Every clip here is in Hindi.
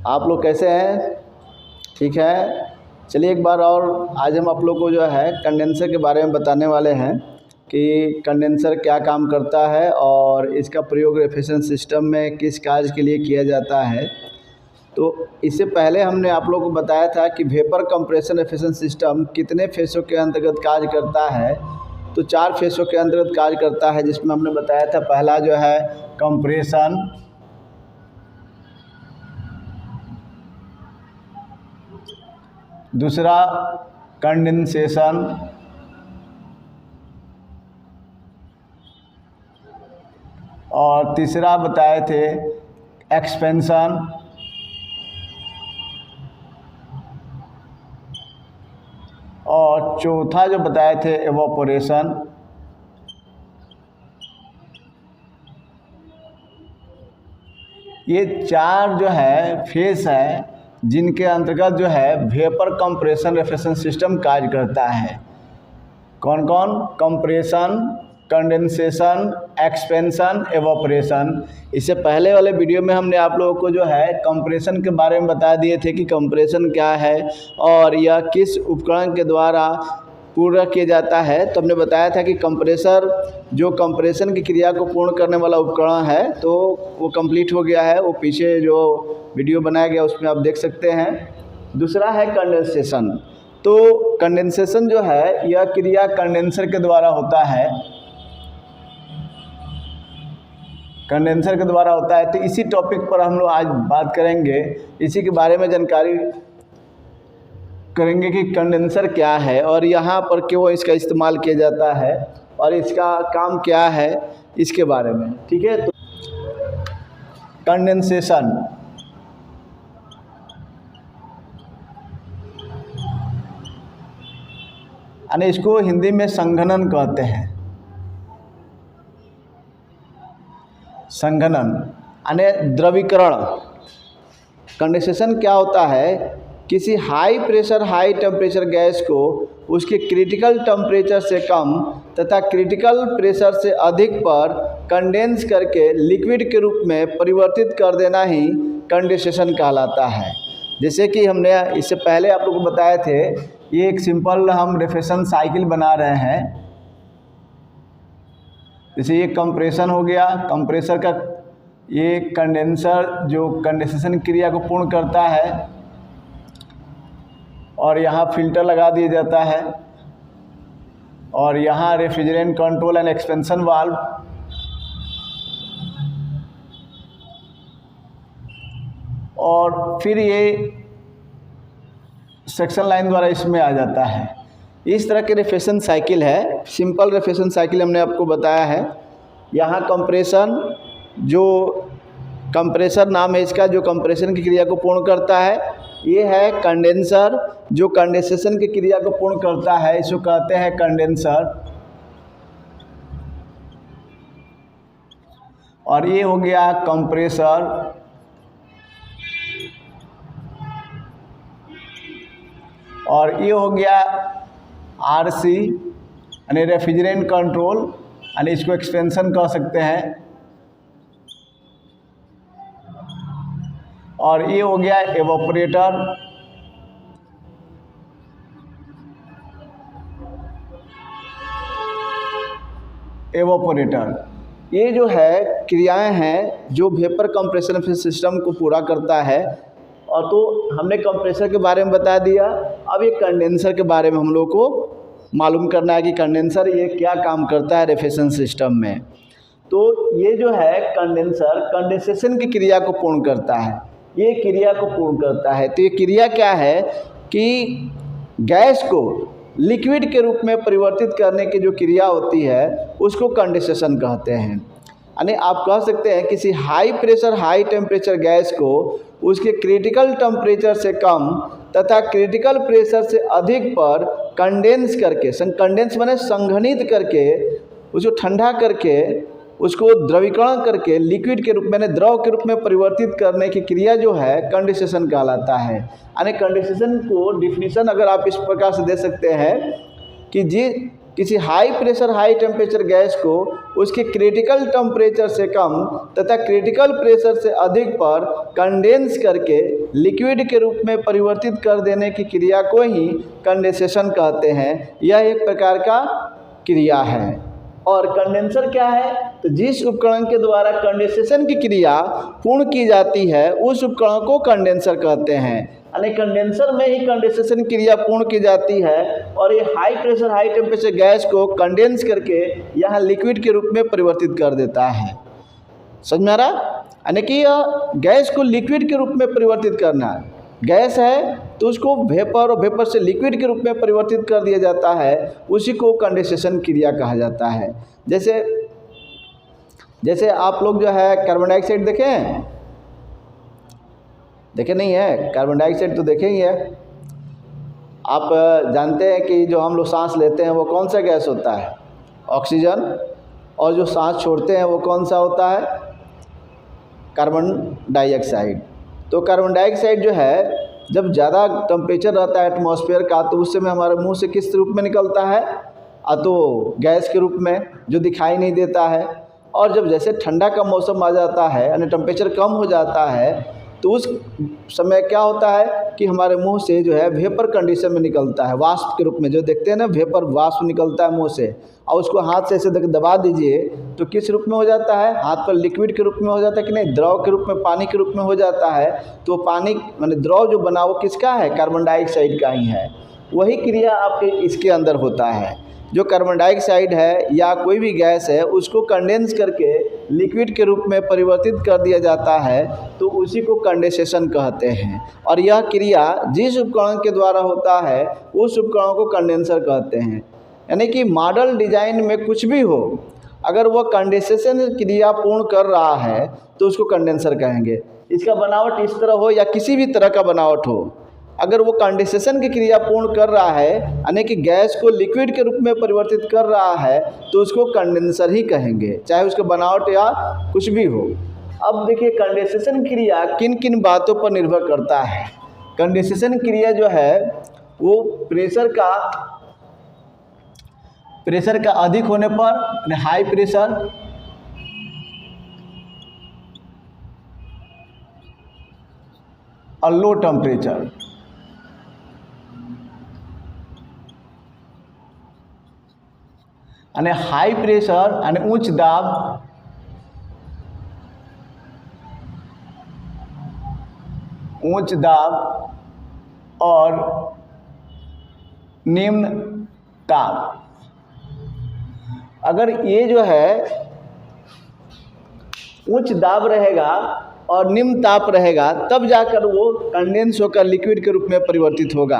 आप लोग कैसे हैं? ठीक है। चलिए एक बार और आज हम आप लोग को जो है कंडेंसर के बारे में बताने वाले हैं कि कंडेंसर क्या काम करता है और इसका प्रयोग रेफ्रिजरेशन सिस्टम में किस कार्य के लिए किया जाता है। तो इससे पहले हमने आप लोग को बताया था कि वेपर कंप्रेशन रेफ्रिजरेशन सिस्टम कितने फेसों के अंतर्गत कार्य करता है। तो 4 फेसों के अंतर्गत कार्य करता है, जिसमें हमने बताया था पहला जो है कंप्रेशन, दूसरा कंडेंसेशन, और तीसरा बताए थे एक्सपेंशन, और चौथा जो बताए थे एवापोरेशन। ये 4 जो है फेस है जिनके अंतर्गत जो है वेपर कंप्रेशन रेफ्रिजरेशन सिस्टम कार्य करता है। कौन कौन? Compression, condensation, expansion, evaporation. इससे पहले वाले वीडियो में हमने आप लोगों को जो है कंप्रेशन के बारे में बता दिए थे कि कंप्रेशन क्या है और यह किस उपकरण के द्वारा पूरा किया जाता है। तो हमने बताया था कि कंप्रेसर जो कंप्रेशन की क्रिया को पूर्ण करने वाला उपकरण है, तो वो कंप्लीट हो गया है। वो पीछे जो वीडियो बनाया गया उसमें आप देख सकते हैं। दूसरा है कंडेंसेशन। तो कंडेंसेशन जो है यह क्रिया कंडेंसर के द्वारा होता है, कंडेंसर के द्वारा होता है। तो इसी टॉपिक पर हम लोग आज बात करेंगे, इसी के बारे में जानकारी करेंगे कि कंडेंसर क्या है और यहाँ पर क्यों इसका इस्तेमाल किया जाता है और इसका काम क्या है, इसके बारे में। ठीक है। तो कंडेंसेशन, यानी इसको हिंदी में संघनन कहते हैं। संघनन यानी द्रवीकरण। कंडेंसेशन क्या होता है? किसी high pressure high temperature gas को उसके क्रिटिकल टेम्परेचर से कम तथा क्रिटिकल प्रेशर से अधिक पर कंडेंस करके लिक्विड के रूप में परिवर्तित कर देना ही कंडेंसेशन कहलाता है। जैसे कि हमने इससे पहले आप लोगों को बताए थे, ये एक सिंपल हम रेफ्रिजरेशन साइकिल बना रहे हैं। जैसे ये कंप्रेशन हो गया, कंप्रेसर का ये कंडेंसर जो कंडेंसेशन क्रिया को पूर्ण करता है, और यहाँ फिल्टर लगा दिया जाता है, और यहाँ refrigerant control and expansion valve, और फिर ये सक्शन लाइन द्वारा इसमें आ जाता है। इस तरह के रेफ्रिजरेशन साइकिल है। सिंपल रेफ्रिजरेशन साइकिल हमने आपको बताया है। यहाँ कंप्रेशन, जो कंप्रेसर नाम है इसका, जो कंप्रेशन की क्रिया को पूर्ण करता है। ये है कंडेंसर जो कंडेंसेशन की क्रिया को पूर्ण करता है, इसको कहते हैं कंडेंसर। और ये हो गया कंप्रेसर, और ये हो गया आरसी यानी रेफ्रिजरेंट कंट्रोल, यानी इसको एक्सपेंशन कह सकते हैं। और ये हो गया एवापोरेटर, एवापोरेटर। ये जो है क्रियाएं हैं जो वेपर कंप्रेशन सिस्टम को पूरा करता है। और तो हमने कंप्रेसर के बारे में बता दिया। अब ये कंडेंसर के बारे में हम लोग को मालूम करना है कि कंडेंसर ये क्या काम करता है रेफ्रिजरेशन सिस्टम में। तो ये जो है कंडेंसर कंडेंसेशन की क्रिया को पूर्ण करता है, ये क्रिया को पूर्ण करता है। तो ये क्रिया क्या है कि गैस को लिक्विड के रूप में परिवर्तित करने की जो क्रिया होती है उसको कंडेंसेशन कहते हैं। यानी आप कह सकते हैं किसी high pressure high temperature gas को उसके क्रिटिकल टेम्परेचर से कम तथा क्रिटिकल प्रेशर से अधिक पर कंडेंस करके, कंडेंस माने संघनित करके, उसको ठंडा करके, उसको द्रवीकरण करके लिक्विड के रूप में, द्रव के रूप में परिवर्तित करने की क्रिया जो है कंडेंसेशन कहलाता है। यानी कंडेंसेशन को डिफिनीशन अगर आप इस प्रकार से दे सकते हैं कि किसी high pressure high temperature gas को उसके क्रिटिकल टेम्परेचर से कम तथा क्रिटिकल प्रेशर से अधिक पर कंडेंस करके लिक्विड के रूप में परिवर्तित कर देने की क्रिया को ही कंडेंसेशन कहते हैं। यह एक प्रकार का क्रिया है। और कंडेंसर क्या है? तो जिस उपकरण के द्वारा कंडेंसेशन की क्रिया पूर्ण की जाती है उस उपकरण को कंडेंसर कहते हैं। यानी कंडेंसर में ही कंडेंसेशन क्रिया पूर्ण की जाती है और ये high pressure high temperature gas को कंडेंस करके यहाँ लिक्विड के रूप में परिवर्तित कर देता है। समझ में आ रहा? यानी कि गैस को लिक्विड के रूप में परिवर्तित करना, गैस है तो उसको वेपर और वेपर से लिक्विड के रूप में परिवर्तित कर दिया जाता है, उसी को कंडेंसेशन क्रिया कहा जाता है। जैसे आप लोग जो है कार्बन डाइऑक्साइड देखे नहीं है? कार्बन डाइऑक्साइड तो देखे ही है। आप जानते हैं कि जो हम लोग सांस लेते हैं वो कौन सा गैस होता है? ऑक्सीजन। और जो सांस छोड़ते हैं वो कौन सा होता है? Carbon dioxide. तो कार्बन डाइऑक्साइड जो है जब ज़्यादा टेम्परेचर रहता है एटमॉस्फेयर का तो उस समय हमारे मुंह से किस रूप में निकलता है? तो गैस के रूप में, जो दिखाई नहीं देता है। और जब जैसे ठंडा का मौसम आ जाता है यानी टेम्परेचर कम हो जाता है तो उस समय क्या होता है कि हमारे मुंह से जो है वेपर कंडीशन में निकलता है, वाष्प के रूप में। जो देखते हैं ना वेपर, वाष्प निकलता है मुंह से, और उसको हाथ से ऐसे दबा दीजिए तो किस रूप में हो जाता है? हाथ पर लिक्विड के रूप में हो जाता है कि नहीं? द्रव के रूप में, पानी के रूप में हो जाता है। तो पानी माने द्रव जो बना वो किसका है? कार्बन डाइऑक्साइड का ही है। वही क्रिया आपके इसके अंदर होता है। जो कार्बन डाइऑक्साइड है या कोई भी गैस है उसको कंडेंस करके लिक्विड के रूप में परिवर्तित कर दिया जाता है तो उसी को कंडेंसेशन कहते हैं। और यह क्रिया जिस उपकरण के द्वारा होता है उस उपकरण को कंडेंसर कहते हैं। यानी कि मॉडल डिजाइन में कुछ भी हो, अगर वह कंडेंसेशन क्रिया पूर्ण कर रहा है तो उसको कंडेंसर कहेंगे। इसका बनावट इस तरह हो या किसी भी तरह का बनावट हो, अगर वो कंडेंसेशन की क्रिया पूर्ण कर रहा है यानी कि गैस को लिक्विड के रूप में परिवर्तित कर रहा है तो उसको कंडेंसर ही कहेंगे, चाहे उसका बनावट या कुछ भी हो। अब देखिए कंडेंसेशन क्रिया किन किन बातों पर निर्भर करता है। कंडेंसेशन क्रिया जो है वो प्रेशर का अधिक होने पर, हाई प्रेशर और लो टेम्परेचर, यानी हाई प्रेशर यानी उच्च दाब और निम्न ताप। अगर ये जो है उच्च दाब रहेगा और निम्न ताप रहेगा तब जाकर वो कंडेंस होकर लिक्विड के रूप में परिवर्तित होगा।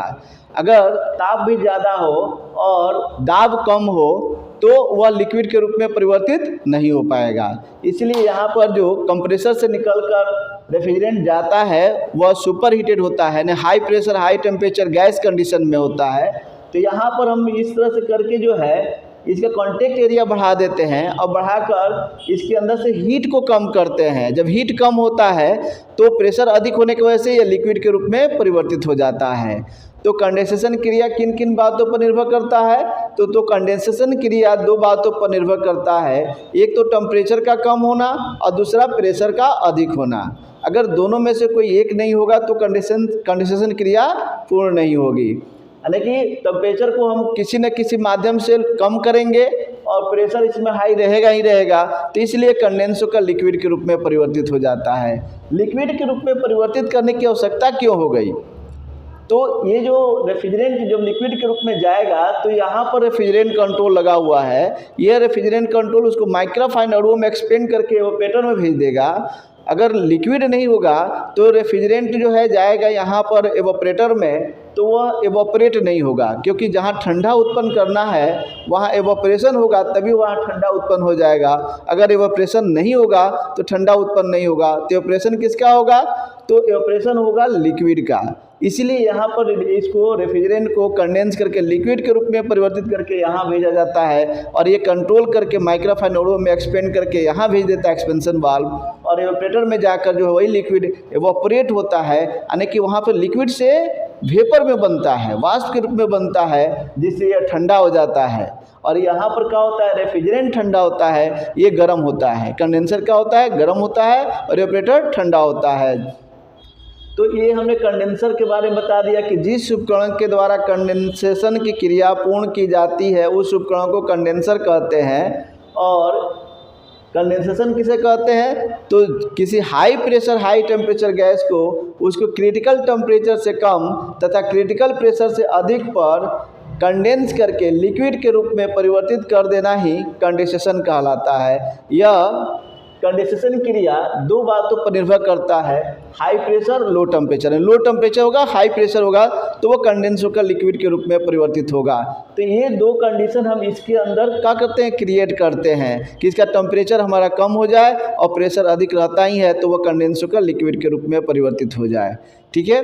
अगर ताप भी ज़्यादा हो और दाब कम हो तो वह लिक्विड के रूप में परिवर्तित नहीं हो पाएगा। इसलिए यहाँ पर जो कंप्रेसर से निकलकर रेफ्रिजरेंट जाता है वह सुपर हीटेड होता है, यानी high pressure high temperature gas condition में होता है। तो यहाँ पर हम इस तरह से करके जो है इसका कॉन्टेक्ट एरिया बढ़ा देते हैं और बढ़ाकर इसके अंदर से हीट को कम करते हैं। जब हीट कम होता है तो प्रेशर अधिक होने की वजह से यह लिक्विड के रूप में परिवर्तित हो जाता है। तो कंडेंसेशन क्रिया किन किन बातों पर निर्भर करता है? तो कंडेंसेशन क्रिया दो बातों पर निर्भर करता है। एक तो टेम्परेचर का कम होना और दूसरा प्रेशर का अधिक होना। अगर दोनों में से कोई एक नहीं होगा तो कंडेंसेशन क्रिया पूर्ण नहीं होगी। यानी कि टेम्परेचर को हम किसी न किसी माध्यम से कम करेंगे और प्रेशर इसमें हाई रहेगा ही रहेगा, तो इसलिए कंडेंस होकर लिक्विड के रूप में परिवर्तित हो जाता है। लिक्विड के रूप में परिवर्तित करने की आवश्यकता क्यों हो गई? तो ये जो रेफ्रिजरेंट जब लिक्विड के रूप में जाएगा तो यहाँ पर रेफ्रिजरेंट कंट्रोल लगा हुआ है। यह रेफ्रिजरेंट कंट्रोल उसको माइक्रोफाइन अणुओं में एक्सपेंड करके एवापोरेटर में भेज देगा। अगर लिक्विड नहीं होगा तो रेफ्रिजरेंट जो है जाएगा यहाँ पर एवापोरेटर में, तो वह एवापोरेट नहीं होगा, क्योंकि जहाँ ठंडा उत्पन्न करना है वहाँ एवापोरेशन होगा तभी वहाँ ठंडा उत्पन्न हो जाएगा। अगर एवापोरेशन नहीं होगा तो ठंडा उत्पन्न नहीं होगा। तो एवापोरेशन किसका होगा? तो एवापोरेशन होगा लिक्विड का। इसीलिए यहाँ पर इसको रेफ्रिजरेंट को कंडेंस करके लिक्विड के रूप में परिवर्तित करके यहाँ भेजा जाता है और ये कंट्रोल करके माइक्रोफाइन अणुओं में एक्सपेंड करके यहाँ भेज देता है एक्सपेंशन वाल्व, और एवापोरेटर में जाकर जो वही लिक्विड एवापोरेट होता है, यानी कि वहाँ पर लिक्विड से वेपर में बनता है, वाष्प के रूप में बनता है, जिससे यह ठंडा हो जाता है। और यहाँ पर क्या होता है? रेफ्रिजरेंट ठंडा होता है, ये गर्म होता है। कंडेंसर क्या होता है? गर्म होता है और एवापोरेटर ठंडा होता है। तो ये हमने कंडेंसर के बारे में बता दिया कि जिस उपकरण के द्वारा कंडेंसेशन की क्रिया पूर्ण की जाती है उस उपकरण को कंडेंसर कहते हैं। और कंडेंसेशन किसे कहते हैं, तो किसी high pressure high temperature gas को उसको क्रिटिकल टेम्परेचर से कम तथा क्रिटिकल प्रेशर से अधिक पर कंडेंस करके लिक्विड के रूप में परिवर्तित कर देना ही कंडेंसेशन कहलाता है। यह कंडेंसेशन क्रिया दो बातों पर निर्भर करता है, high pressure low temperature. Low temperature होगा, हाई प्रेशर होगा तो वो कंडेंस होकर लिक्विड के रूप में परिवर्तित होगा। तो ये दो कंडीशन हम इसके अंदर क्या करते हैं, क्रिएट करते हैं कि इसका टेम्परेचर हमारा कम हो जाए और प्रेशर अधिक रहता ही है तो वो कंडेंस होकर लिक्विड के रूप में परिवर्तित हो जाए। ठीक है,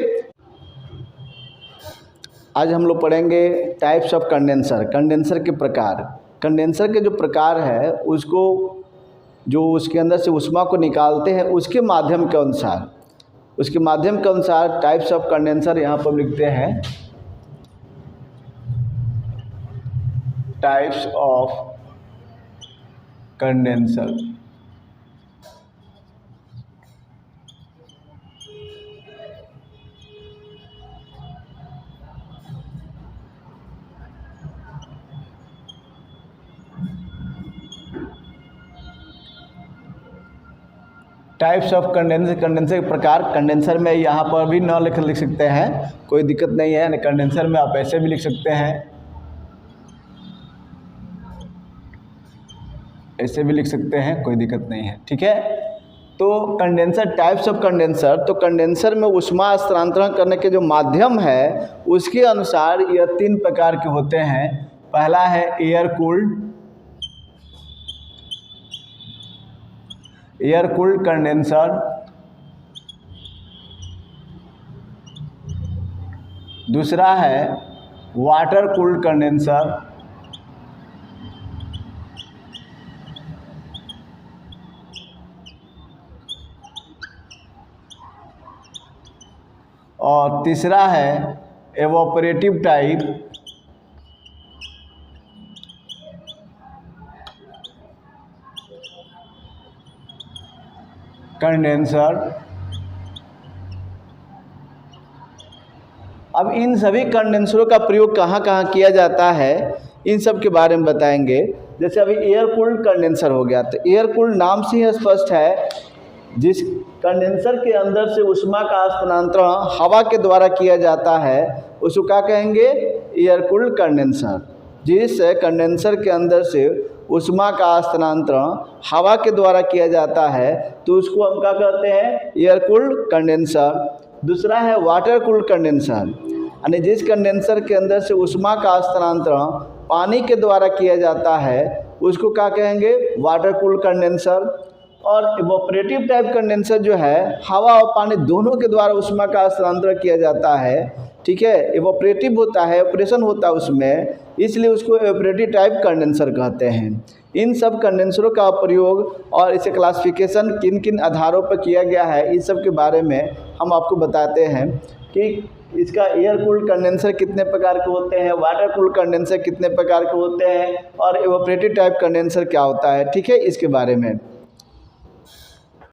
आज हम लोग पढ़ेंगे टाइप्स ऑफ कंडेंसर, कंडेंसर के प्रकार। कंडेंसर के जो प्रकार है उसको जो उसके अंदर से ऊष्मा को निकालते हैं उसके माध्यम के अनुसार टाइप्स ऑफ कंडेंसर यहाँ पर लिखते हैं, types of condenser. Types of condenser, condenser के प्रकार। कंडेंसर में यहाँ पर भी न लिख सकते हैं, कोई दिक्कत नहीं है। कंडेंसर में आप ऐसे भी लिख सकते हैं, ऐसे भी लिख सकते हैं, कोई दिक्कत नहीं है। ठीक है, तो कंडेंसर, टाइप्स ऑफ कंडेंसर। तो कंडेंसर में ऊष्मा स्थानांतरण करने के जो माध्यम है उसके अनुसार यह तीन प्रकार के होते हैं। पहला है एयर कूल्ड कंडेंसर, दूसरा है वाटर कूल्ड कंडेंसर, और तीसरा है एवोपरेटिव टाइप कंडेंसर। अब इन सभी कंडेंसरों का प्रयोग कहाँ कहाँ किया जाता है इन सब के बारे में बताएंगे। जैसे अभी एयर कूल्ड कंडेंसर हो गया, तो एयर कूल्ड नाम से ही स्पष्ट है, जिस कंडेंसर के अंदर से ऊष्मा का स्थानांतरण हवा के द्वारा किया जाता है उसको क्या कहेंगे, एयर कूल्ड कंडेंसर। जिस कंडेंसर के अंदर से ऊष्मा का स्थानांतरण हवा के द्वारा किया जाता है तो उसको हम क्या कहते हैं, एयर कूल्ड कंडेंसर। दूसरा है वाटर कूल्ड कंडेंसर, यानी जिस कंडेंसर के अंदर से ऊष्मा का स्थानांतरण पानी के द्वारा किया जाता है उसको क्या कहेंगे, वाटर कूल्ड कंडेंसर। और इवोपरेटिव टाइप कंडेंसर जो है हवा और पानी दोनों के द्वारा ऊष्मा का स्थानांतरण किया जाता है। ठीक है, इवोपरेटिव होता है, ऑपरेशन होता है उसमें, इसलिए उसको इवोपरेटिव टाइप कंडेंसर कहते हैं। इन सब कंडेंसरों का प्रयोग और इसे क्लासिफिकेशन किन किन आधारों पर किया गया है इस सब के बारे में हम आपको बताते हैं कि इसका एयर कूल्ड कंडेंसर कितने प्रकार के होते हैं, वाटर कूल्ड कंडेंसर कितने प्रकार के होते हैं और इवोपरेटिव टाइप कंडेंसर क्या होता है। ठीक है, इसके बारे में